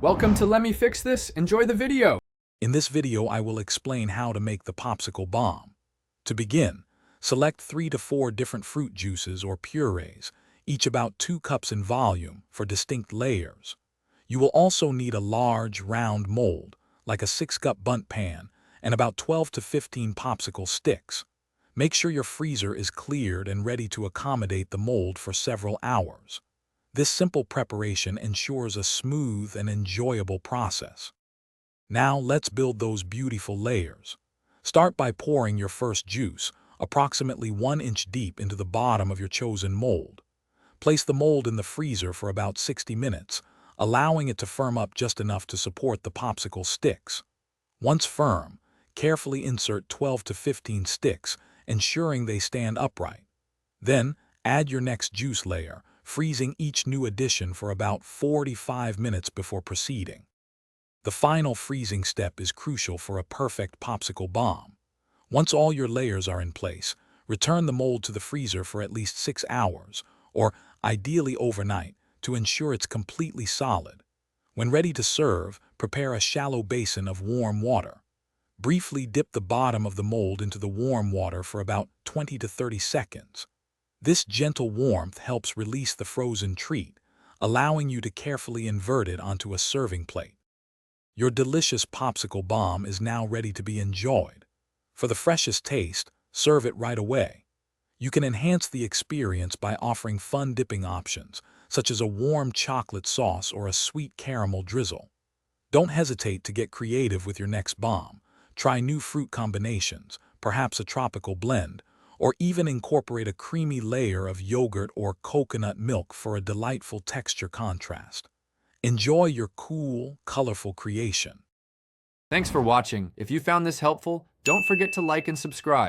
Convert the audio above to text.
Welcome to Let Me Fix This. Enjoy the video. In this video, I will explain how to make the popsicle bomb. To begin, select 3 to 4 different fruit juices or purees, each about 2 cups in volume for distinct layers. You will also need a large, round mold, like a 6-cup bundt pan, and about 12 to 15 popsicle sticks. Make sure your freezer is cleared and ready to accommodate the mold for several hours. This simple preparation ensures a smooth and enjoyable process. Now let's build those beautiful layers. Start by pouring your first juice, approximately 1 inch deep, into the bottom of your chosen mold. Place the mold in the freezer for about 60 minutes, allowing it to firm up just enough to support the popsicle sticks. Once firm, carefully insert 12 to 15 sticks, ensuring they stand upright. Then, add your next juice layer, freezing each new addition for about 45 minutes before proceeding. The final freezing step is crucial for a perfect popsicle bomb. Once all your layers are in place, return the mold to the freezer for at least 6 hours, or ideally overnight, to ensure it's completely solid. When ready to serve, prepare a shallow basin of warm water. Briefly dip the bottom of the mold into the warm water for about 20 to 30 seconds. This gentle warmth helps release the frozen treat, allowing you to carefully invert it onto a serving plate. Your delicious popsicle bomb is now ready to be enjoyed. For the freshest taste, serve it right away. You can enhance the experience by offering fun dipping options, such as a warm chocolate sauce or a sweet caramel drizzle. Don't hesitate to get creative with your next bomb. Try new fruit combinations, perhaps a tropical blend, or even incorporate a creamy layer of yogurt or coconut milk for a delightful texture contrast. Enjoy your cool, colorful creation. Thanks for watching. If you found this helpful, don't forget to like and subscribe.